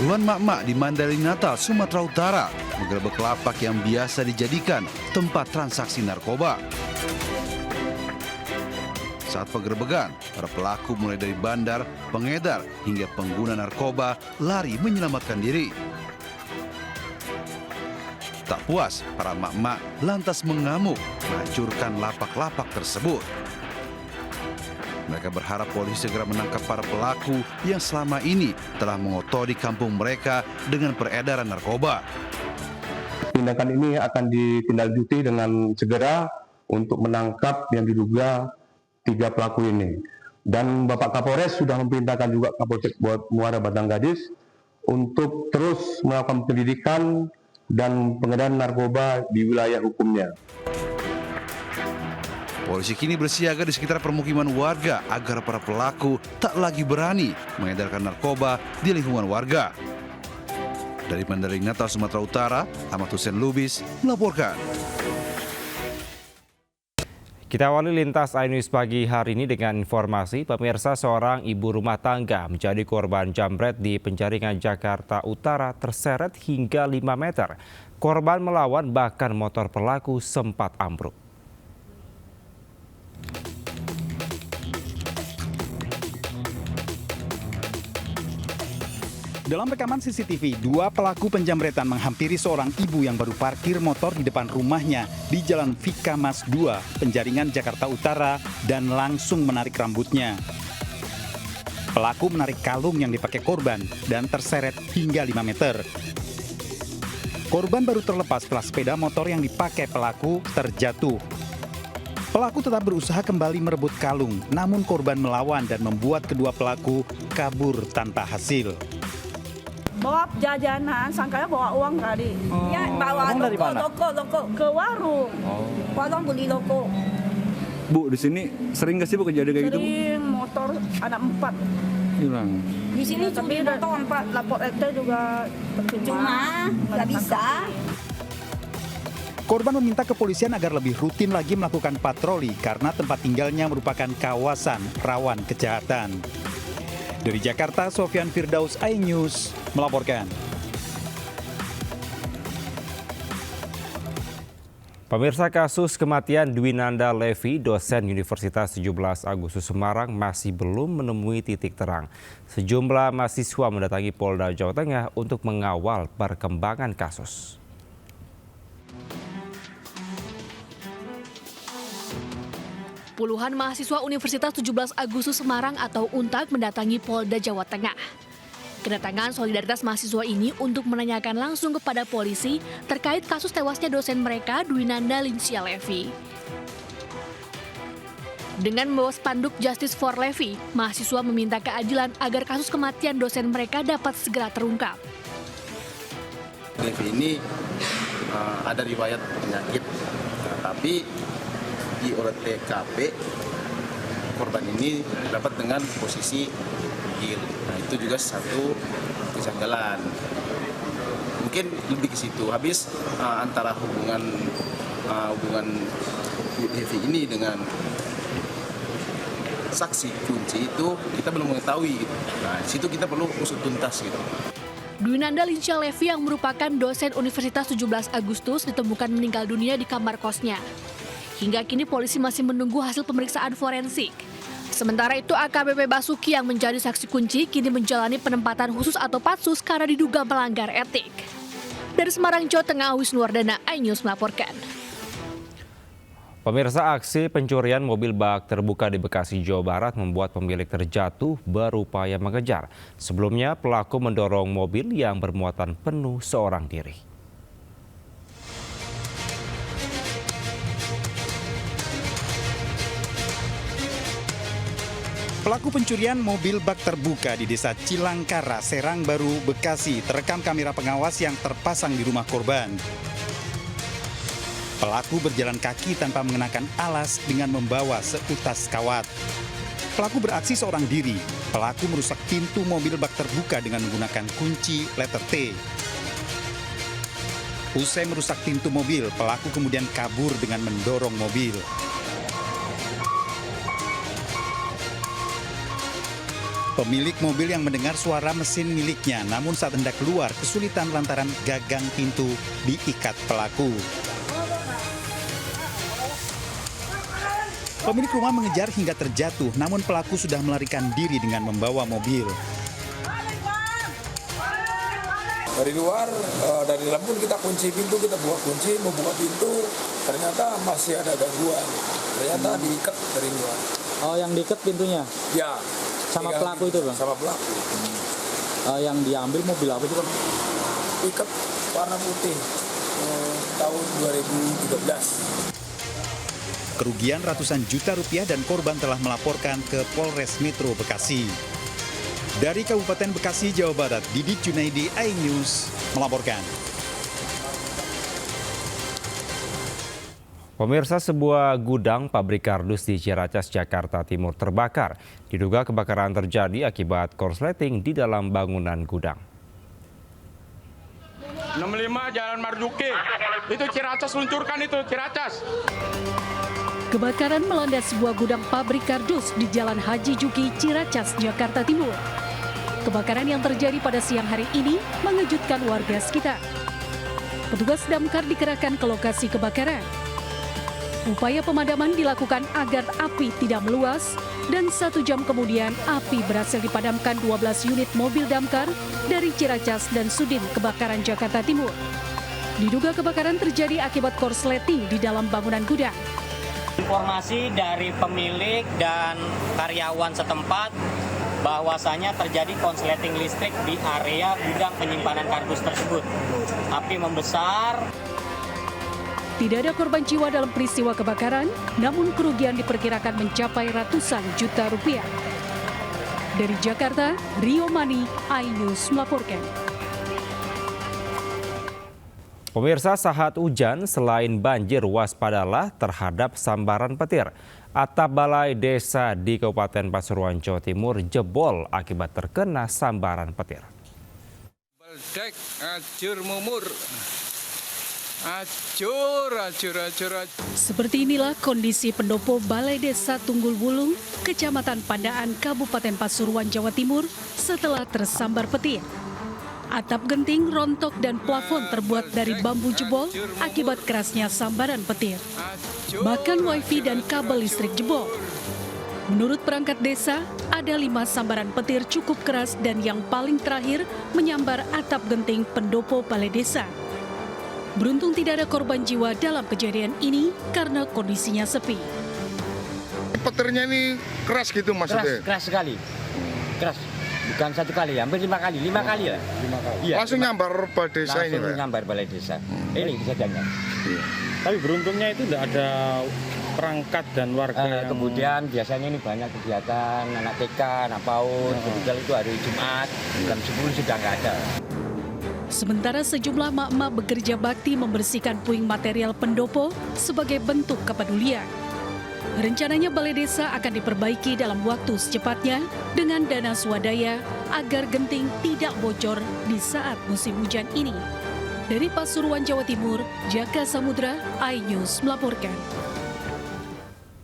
Puluhan mak-mak di Mandailing Natal, Sumatera Utara menggerebek lapak yang biasa dijadikan tempat transaksi narkoba. Saat penggerebekan, para pelaku mulai dari bandar, pengedar, hingga pengguna narkoba lari menyelamatkan diri. Tak puas, para mak-mak lantas mengamuk menghancurkan lapak-lapak tersebut. Mereka berharap polisi segera menangkap para pelaku yang selama ini telah mengotori kampung mereka dengan peredaran narkoba. Tindakan ini akan ditindaklanjuti dengan segera untuk menangkap yang diduga 3 pelaku ini. Dan Bapak Kapolres sudah memerintahkan juga Kapolsek Muara Batang Gadis untuk terus melakukan pendidikan dan pengedaran narkoba di wilayah hukumnya. Polisi kini bersiaga di sekitar permukiman warga agar para pelaku tak lagi berani mengedarkan narkoba di lingkungan warga. Dari Mandailing Natal, Sumatera Utara, Ahmad Hussein Lubis melaporkan. Kita awali lintas iNews pagi hari ini dengan informasi pemirsa seorang ibu rumah tangga menjadi korban jambret di Penjaringan, Jakarta Utara terseret hingga 5 meter. Korban melawan bahkan motor pelaku sempat ambruk. Dalam rekaman CCTV, 2 pelaku penjambretan menghampiri seorang ibu yang baru parkir motor di depan rumahnya di Jalan Vika Mas 2, Penjaringan, Jakarta Utara, dan langsung menarik rambutnya. Pelaku menarik kalung yang dipakai korban dan terseret hingga 5 meter. Korban baru terlepas setelah sepeda motor yang dipakai pelaku terjatuh. Pelaku tetap berusaha kembali merebut kalung, namun korban melawan dan membuat kedua pelaku kabur tanpa hasil. Bawa jajanan, sangkanya bawa uang kali. Ya, bawa loko ke warung. Warung beli loko. Bu, di sini sering nggak sih Bu kejadian kayak gitu? Sering, motor ada 4. Hilang. Di sini tapi motor 4, lapor RT juga cuma nggak bisa. Korban meminta kepolisian agar lebih rutin lagi melakukan patroli karena tempat tinggalnya merupakan kawasan rawan kejahatan. Dari Jakarta, Sofyan Firdaus, iNews melaporkan. Pemirsa, kasus kematian Dwinanda Levi, dosen Universitas 17 Agustus Semarang masih belum menemui titik terang. Sejumlah mahasiswa mendatangi Polda Jawa Tengah untuk mengawal perkembangan kasus. Puluhan mahasiswa Universitas 17 Agustus Semarang atau UNTAG mendatangi Polda Jawa Tengah. Kedatangan solidaritas mahasiswa ini untuk menanyakan langsung kepada polisi terkait kasus tewasnya dosen mereka, Dwinanda Lincia Levi. Dengan membawa spanduk Justice for Levi, mahasiswa meminta keadilan agar kasus kematian dosen mereka dapat segera terungkap. Levi ini ada riwayat penyakit, tapi di olah TKP korban ini dapat dengan posisi gil. Nah, itu juga satu kejanggalan. Mungkin lebih ke situ. Habis antara hubungan Levi ini dengan saksi kunci itu kita belum mengetahui. Nah, di situ kita perlu usut tuntas gitu. Dwinanda Lincia Levi yang merupakan dosen Universitas 17 Agustus ditemukan meninggal dunia di kamar kosnya. Hingga kini polisi masih menunggu hasil pemeriksaan forensik. Sementara itu AKBP Basuki yang menjadi saksi kunci kini menjalani penempatan khusus atau patsus karena diduga melanggar etik. Dari Semarang, Jawa Tengah, Wisnuwardana, iNews melaporkan. Pemirsa, aksi pencurian mobil bak terbuka di Bekasi, Jawa Barat membuat pemilik terjatuh berupaya mengejar. Sebelumnya pelaku mendorong mobil yang bermuatan penuh seorang diri. Pelaku pencurian mobil bak terbuka di Desa Cilangkara, Serang Baru, Bekasi terekam kamera pengawas yang terpasang di rumah korban. Pelaku berjalan kaki tanpa mengenakan alas dengan membawa seutas kawat. Pelaku beraksi seorang diri. Pelaku merusak pintu mobil bak terbuka dengan menggunakan kunci letter T. Usai merusak pintu mobil, pelaku kemudian kabur dengan mendorong mobil. Pemilik mobil yang mendengar suara mesin miliknya, namun saat hendak keluar kesulitan lantaran gagang pintu diikat pelaku. Pemilik rumah mengejar hingga terjatuh, namun pelaku sudah melarikan diri dengan membawa mobil. Dari luar, dari dalam pun kita kunci pintu, kita buka kunci, mau buka pintu, ternyata masih ada gangguan. Ternyata diikat dari luar. Oh, yang diikat pintunya? Ya. Sama pelaku itu, Bang? Sama pelaku. Yang diambil mobil apa itu, Bang? Pick-up warna putih tahun 2013. Kerugian ratusan juta rupiah dan korban telah melaporkan ke Polres Metro Bekasi. Dari Kabupaten Bekasi, Jawa Barat, Didi Junaidi, iNews melaporkan. Pemirsa, sebuah gudang pabrik kardus di Ciracas, Jakarta Timur terbakar. Diduga kebakaran terjadi akibat korsleting di dalam bangunan gudang. 65 Jalan Marzuki, itu Ciracas, luncurkan itu Ciracas. Kebakaran melanda sebuah gudang pabrik kardus di Jalan Haji Juki, Ciracas, Jakarta Timur. Kebakaran yang terjadi pada siang hari ini mengejutkan warga sekitar. Petugas damkar dikerahkan ke lokasi kebakaran. Upaya pemadaman dilakukan agar api tidak meluas dan 1 jam kemudian api berhasil dipadamkan 12 unit mobil damkar dari Ciracas dan Sudin Kebakaran Jakarta Timur. Diduga kebakaran terjadi akibat korsleting di dalam bangunan gudang. Informasi dari pemilik dan karyawan setempat bahwasanya terjadi konsleting listrik di area gudang penyimpanan kardus tersebut. Api membesar. Tidak ada korban jiwa dalam peristiwa kebakaran, namun kerugian diperkirakan mencapai ratusan juta rupiah. Dari Jakarta, Rio Mani, iNews melaporkan. Pemirsa, saat hujan selain banjir, waspadalah terhadap sambaran petir. Atap balai desa di Kabupaten Pasuruan, Jawa Timur jebol akibat terkena sambaran petir. Baldek, acur mumur. Acur. Seperti inilah kondisi pendopo Balai Desa Tunggul Wulung, Kecamatan Pandaan, Kabupaten Pasuruan, Jawa Timur setelah tersambar petir. Atap genting, rontok, dan plafon terbuat dari bambu jebol akibat kerasnya sambaran petir. Bahkan wifi dan kabel listrik jebol. Menurut perangkat desa, ada 5 sambaran petir cukup keras dan yang paling terakhir menyambar atap genting pendopo Balai Desa. Beruntung tidak ada korban jiwa dalam kejadian ini karena kondisinya sepi. Petirnya ini keras gitu maksudnya? Keras sekali. Keras. Bukan 1 kali, hampir 5 kali. 5 kali ya? 5 kali. Iya, langsung nyambar balai desa ini, Pak? Langsung nyambar balai desa. Ini kejadiannya. Iya. Tapi beruntungnya itu tidak ada perangkat dan warga Kemudian biasanya ini banyak kegiatan anak TK, anak PAUD. Kemudian itu hari Jumat, jam 10 sudah nggak ada. Sementara sejumlah mak-mak bekerja bakti membersihkan puing material pendopo sebagai bentuk kepedulian. Rencananya Balai Desa akan diperbaiki dalam waktu secepatnya dengan dana swadaya agar genting tidak bocor di saat musim hujan ini. Dari Pasuruan, Jawa Timur, Jaka Samudra, iNews melaporkan.